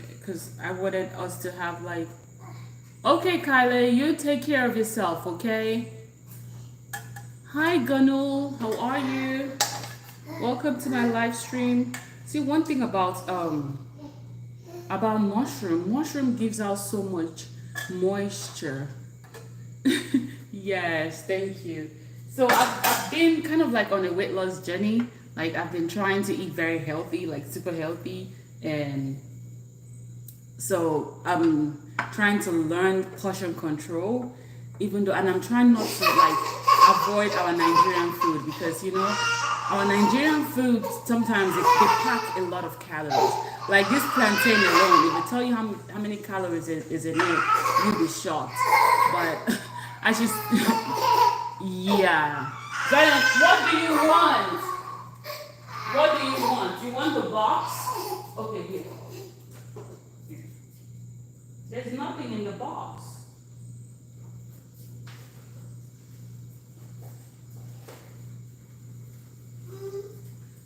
Speaker 1: because I wanted us to have like, okay, Kylie, you take care of yourself, okay? Hi, Gunul, how are you? Welcome to my live stream. See, one thing about mushroom gives out so much moisture. Yes, thank you. So I've been kind of like on a weight loss journey. Like, I've been trying to eat very healthy, like super healthy, and so I'm trying to learn portion control, and I'm trying not to like avoid our Nigerian food, because you know our Nigerian food sometimes they pack a lot of calories. Like this plantain alone, if I tell you how many calories is in it, you'll be shocked. But I just yeah. Zion, what do you want? What do you want? You want the box? Okay, here. There's nothing in the box.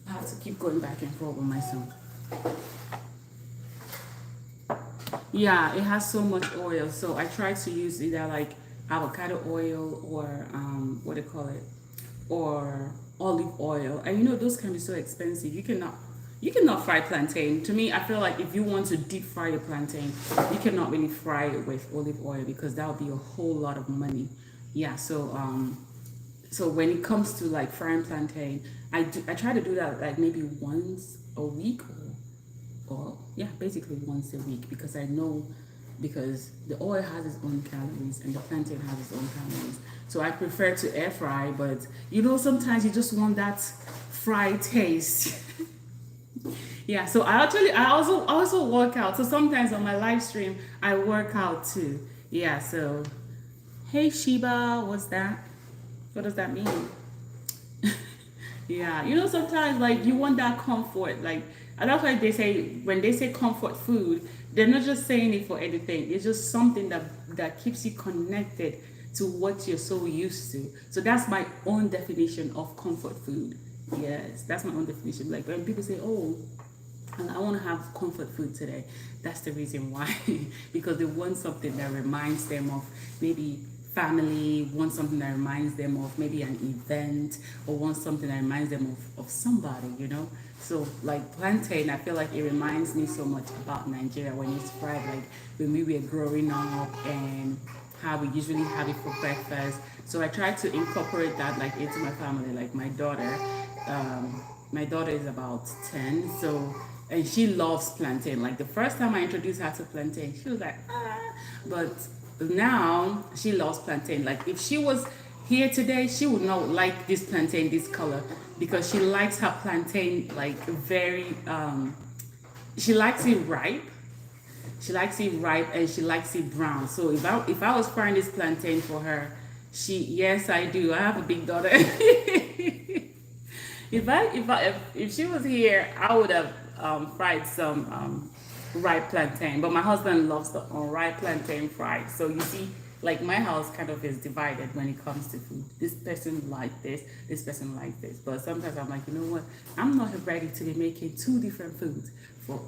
Speaker 1: I have to keep going back and forth with my son. Yeah, it has so much oil, so I try to use either like avocado oil or what do you call it, or olive oil. And you know those can be so expensive. You cannot fry plantain. To me, I feel like if you want to deep fry a plantain, you cannot really fry it with olive oil, because that would be a whole lot of money. Yeah, so when it comes to like frying plantain, I try to do that like maybe once a week, or yeah, basically once a week, because I know, because the oil has its own calories and the plantain has its own calories. So I prefer to air fry, but you know, sometimes you just want that fried taste. Yeah, so I also work out. So sometimes on my live stream, I work out too. Yeah, so hey Sheba, what's that? What does that mean? Yeah, you know, sometimes like you want that comfort, like, and that's why they say, when they say comfort food, they're not just saying it for anything. It's just something that keeps you connected to what you're so used to. So that's my own definition of comfort food. Yes, that's my own definition. Like when people say, oh, I want to have comfort food today, that's the reason why. Because they want something that reminds them of maybe family, want something that reminds them of maybe an event, or want something that reminds them of somebody, you know. So like plantain, I feel like it reminds me so much about Nigeria when it's fried, like when we were growing up and how we usually have it for breakfast. So I try to incorporate that like into my family, like um, my daughter is about 10, so and she loves plantain. Like the first time I introduced her to plantain, she was like, ah, but now she loves plantain. Like if she was here today, she would not like this plantain, this color, because she likes her plantain like very, she likes it ripe. She likes it ripe and she likes it brown. So if I was frying this plantain for her, yes I do. I have a big daughter. If she was here, I would have fried some ripe plantain. But my husband loves the unripe plantain fried. So you see, like my house kind of is divided when it comes to food. This person like this person like this. But sometimes I'm like, you know what? I'm not ready to be making two different foods for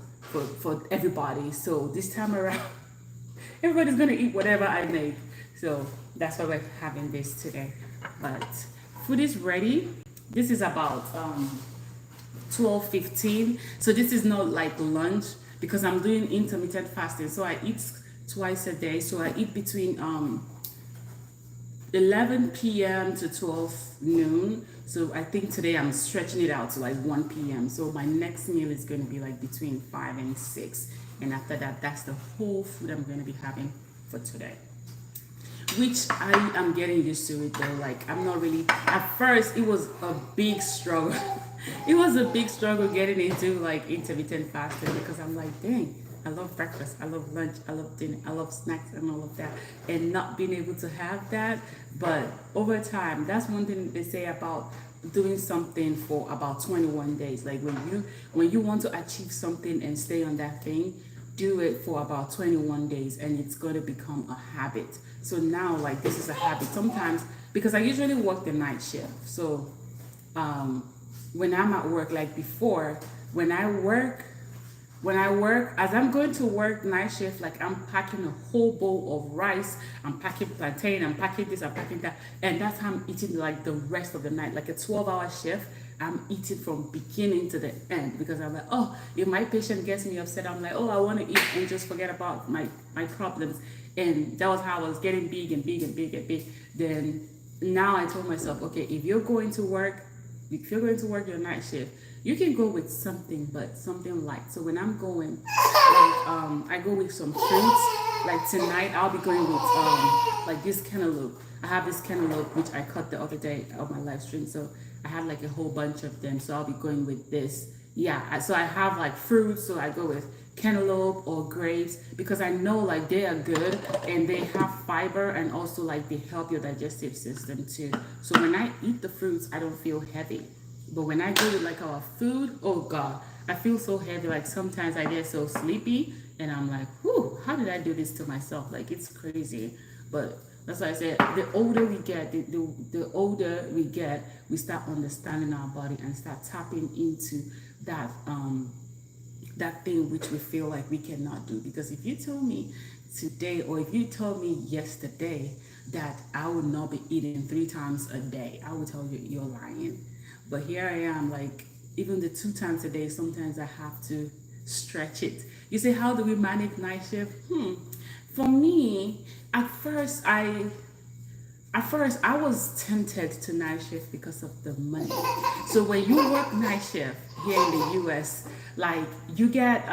Speaker 1: everybody. So this time around, everybody's gonna eat whatever I make. So that's why we're having this today. But food is ready. This is about 12:15. So this is not like lunch because I'm doing intermittent fasting. So I eat twice a day. So I eat between 11 p.m. to 12 noon. So I think today I'm stretching it out to like 1 p.m. So my next meal is going to be like between 5 and 6. And after that, that's the whole food I'm going to be having for today. Which I am getting used to it though. Like I'm not really, at first it was a big struggle. It was a big struggle getting into like intermittent fasting because I'm like, dang, I love breakfast, I love lunch, I love dinner, I love snacks and all of that. And not being able to have that. But over time, that's one thing they say about doing something for about 21 days. Like when you want to achieve something and stay on that thing, do it for about 21 days and it's going to become a habit. So now like this is a habit sometimes because I usually work the night shift. So when I'm at work, like before, when I work, as I'm going to work night shift, like I'm packing a whole bowl of rice, I'm packing plantain, I'm packing this, I'm packing that, and that's how I'm eating like the rest of the night, like a 12-hour shift. I'm eating from beginning to the end because I'm like, oh, if my patient gets me upset, I'm like, oh, I want to eat and just forget about my problems. And that was how I was getting big and big and big and big. Then now I told myself, okay, if you're going to work your night shift, you can go with something, but something light. So when I'm going, like I go with some fruits. Like tonight, I'll be going with like this cantaloupe. I have this cantaloupe which I cut the other day of my live stream. So I have like a whole bunch of them. So I'll be going with this. Yeah. So I have like fruits. So I go with cantaloupe or grapes because I know like they are good and they have fiber and also like they help your digestive system too. So when I eat the fruits, I don't feel heavy. But when I go with like our food, oh God, I feel so heavy. Like sometimes I get so sleepy and I'm like, whew, how did I do this to myself? Like it's crazy. But that's why I said the older we get, the older we get, we start understanding our body and start tapping into that that thing which we feel like we cannot do. Because if you told me today or if you told me yesterday that I would not be eating 3 times a day, I would tell you you're lying. But here I am, like even the 2 times a day, sometimes I have to stretch it. You say, how do we manage night shift? For me, at first I was tempted to night shift because of the money. So when you work night shift here in the US, like you get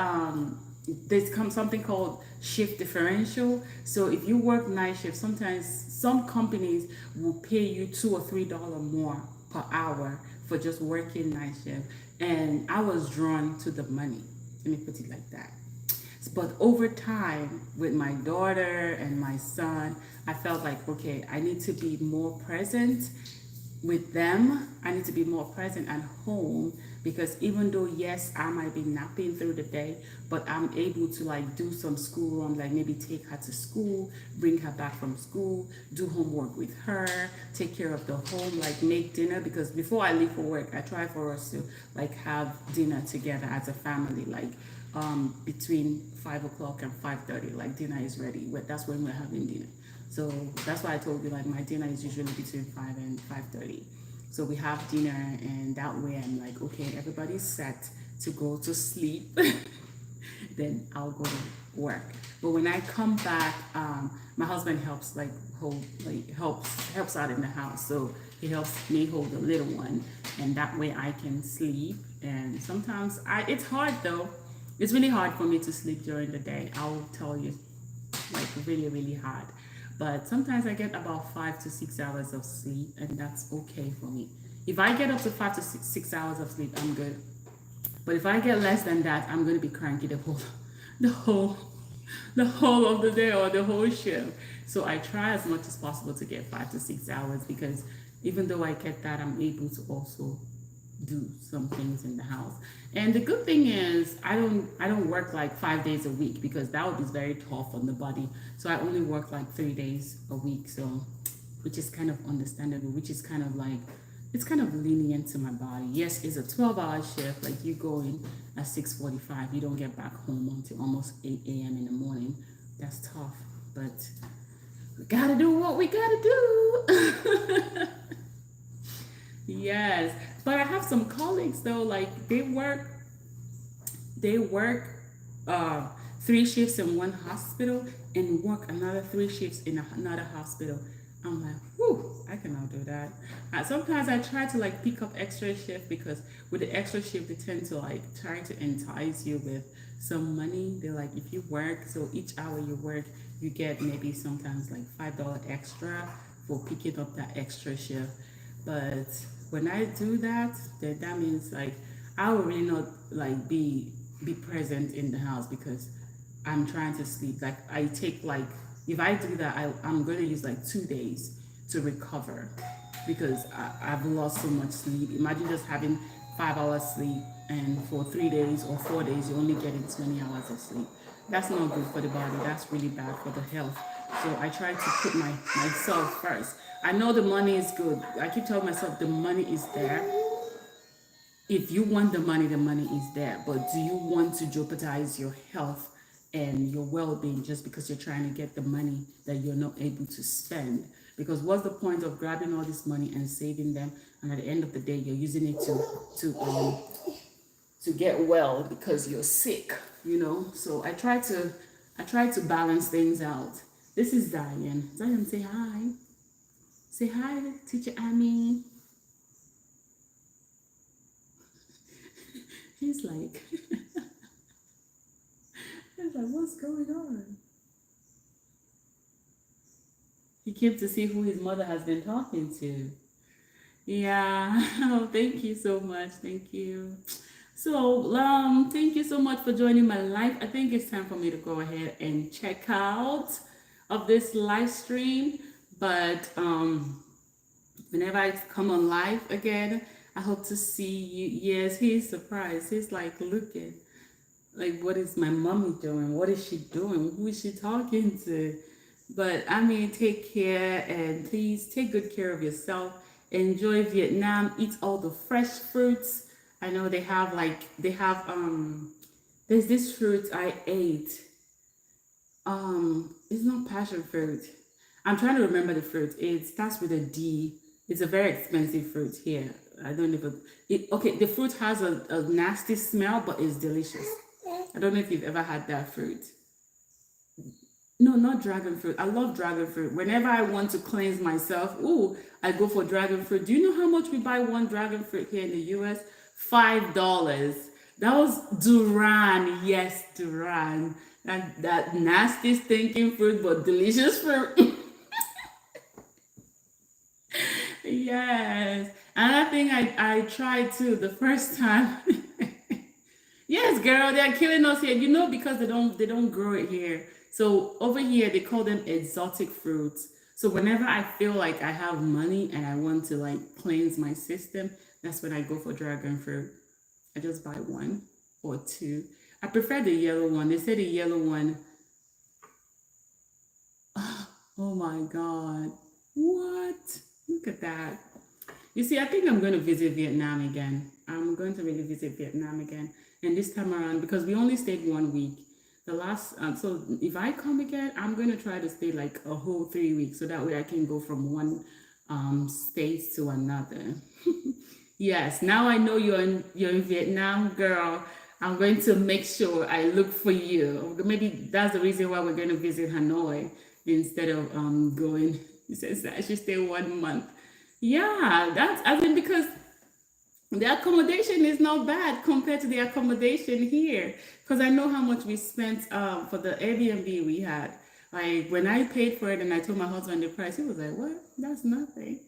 Speaker 1: there's something called shift differential. So if you work night shift, sometimes some companies will pay you $2 or $3 more per hour for just working night shift. And I was drawn to the money. Let me put it like that. But over time, with my daughter and my son, I felt like, okay, I need to be more present with them. I need to be more present at home because even though, yes, I might be napping through the day, but I'm able to like do some school run, like maybe take her to school, bring her back from school, do homework with her, take care of the home, like make dinner. Because before I leave for work, I try for us to like have dinner together as a family, like between 5 o'clock and 5:30, like dinner is ready. That's when we're having dinner. So that's why I told you like my dinner is usually between 5 and 5:30. So we have dinner, and that way I'm like, okay, everybody's set to go to sleep. Then I'll go to work. But when I come back, my husband helps like hold like helps out in the house. So he helps me hold the little one, and that way I can sleep. And sometimes it's hard though. It's really hard for me to sleep during the day. I'll tell you, like really really hard. But sometimes I get about 5 to 6 hours of sleep, and that's okay for me. If I get up to 5 to 6 hours of sleep, I'm good. But if I get less than that, I'm gonna be cranky the whole, the whole of the day or the whole shift. So I try as much as possible to get 5 to 6 hours, because even though I get that, I'm able to also do some things in the house. And the good thing is I don't work like 5 days a week, because that would be very tough on the body. So I only work like 3 days a week. So which is kind of understandable, which is kind of like it's kind of lenient to my body. Yes, it's a 12-hour shift. Like you go in at 6:45, you don't get back home until almost 8 a.m. in the morning. That's tough, but we gotta do what we gotta do. Yes, but I have some colleagues though. Like they work uh, 3 shifts in one hospital and work another 3 shifts in another hospital. I'm like, whew, I cannot do that. Sometimes I try to like pick up extra shift, because with the extra shift, they tend to like try to entice you with some money. They're like, if you work, so each hour you work, you get maybe sometimes like $5 extra for picking up that extra shift. But when I do that, then that means like I will really not like be present in the house, because I'm trying to sleep. Like I take like if I do that, I'm going to use like 2 days to recover, because I've lost so much sleep. Imagine just having 5 hours sleep, and for 3 days or 4 days you're only getting 20 hours of sleep. That's not good for the body. That's really bad for the health. So I try to put myself first. I know the money is good. I keep telling myself the money is there. If you want the money is there. But do you want to jeopardize your health and your well-being just because you're trying to get the money that you're not able to spend? Because what's the point of grabbing all this money and saving them, and at the end of the day you're using it to get well because you're sick, you know? So I try to balance things out. This is Zion. Zion, say hi. Say hi, teacher Amy. He's like, he's like, what's going on? He came to see who his mother has been talking to. Yeah. Oh, thank you so much. Thank you. So, thank you so much for joining my live. I think it's time for me to go ahead and check out of this live stream. But whenever I come on live again, I hope to see you. Yes, he's surprised. He's like looking, like, what is my mommy doing? What is she doing? Who is she talking to? But I mean, take care, and please take good care of yourself. Enjoy Vietnam. Eat all the fresh fruits. I know they have there's this fruit I ate. It's not passion fruit. I'm trying to remember the fruit. It starts with a D. It's a very expensive fruit here. I don't even. Okay, the fruit has a nasty smell, but it's delicious. I don't know if you've ever had that fruit. No, not dragon fruit. I love dragon fruit. Whenever I want to cleanse myself, ooh, I go for dragon fruit. Do you know how much we buy one dragon fruit here in the US? $5. That was Duran. Yes, Duran. That nasty stinking fruit, but delicious fruit. Yes. Another thing I tried too the first time. Yes, girl, they're killing us here. You know, because they don't grow it here. So over here they call them exotic fruits. So whenever I feel like I have money and I want to like cleanse my system, that's when I go for dragon fruit. I just buy one or two. I prefer the yellow one. They say the yellow one. Oh my God. What? Look at that. You see, I think I'm going to visit Vietnam again. I'm going to really visit Vietnam again. And this time around, because we only stayed one week, The last, so if I come again, I'm gonna try to stay like a whole 3 weeks, so that way I can go from one state to another. Yes, now I know you're in Vietnam, girl. I'm going to make sure I look for you. Maybe that's the reason why we're going to visit Hanoi instead of going. He says that I should stay 1 month. Yeah, that's I mean because the accommodation is not bad compared to the accommodation here. Because I know how much we spent for the Airbnb we had. Like when I paid for it and I told my husband the price, he was like, "What? That's nothing."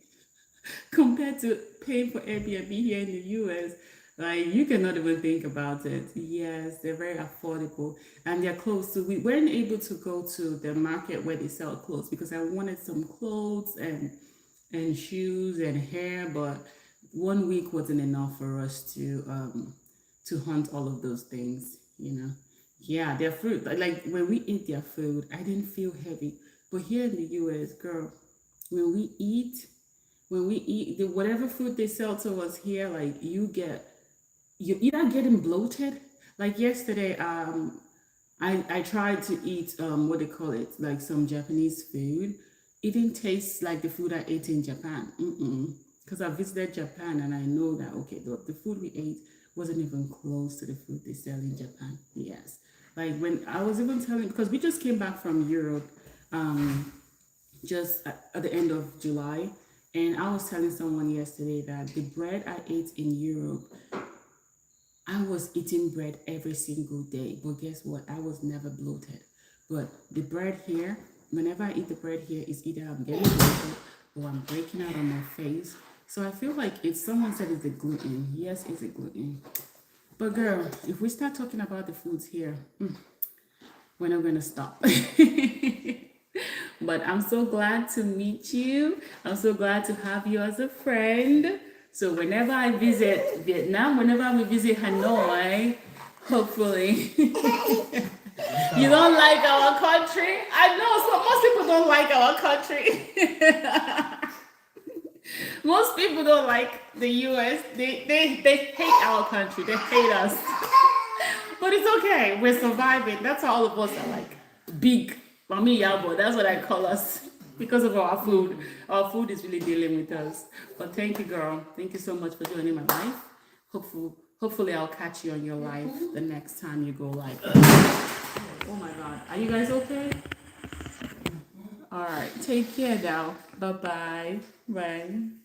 Speaker 1: Compared to paying for Airbnb here in the US. Like you cannot even think about it. Yes, they're very affordable and they're close to. We weren't able to go to the market where they sell clothes because I wanted some clothes and shoes and hair, but 1 week wasn't enough for us to hunt all of those things. Yeah, their fruit. Like when we eat their food, I didn't feel heavy. But here in the US, girl, when we eat whatever food they sell to us here, like you're either getting bloated. Like yesterday, I tried to eat what they call it, like some Japanese food. It didn't taste like the food I ate in Japan. Because I visited Japan and I know that okay, the food we ate wasn't even close to the food they sell in Japan. Yes, like when I was even telling, because we just came back from Europe, just at the end of July. And I was telling someone yesterday that the bread I ate in Europe, I was eating bread every single day. But guess what? I was never bloated. But the bread here, whenever I eat the bread here, it's either I'm getting bloated or I'm breaking out on my face. So I feel like if someone said it's the gluten, yes, it's a gluten. But girl, if we start talking about the foods here, we're not going to stop. But I'm so glad to meet you. I'm so glad to have you as a friend. So whenever I visit Vietnam, whenever we visit Hanoi, hopefully. You don't like our country? I know, so most people don't like our country. Most people don't like the US. They hate our country. They hate us. But it's okay. We're surviving. That's how all of us are like big. Mami Yabo, that's what I call us because of our food. Our food is really dealing with us. But thank you, girl. Thank you so much for joining my life. Hopefully I'll catch you on your live the next time you go live. Oh my God. Are you guys okay? All right. Take care now. Bye-bye. Bye.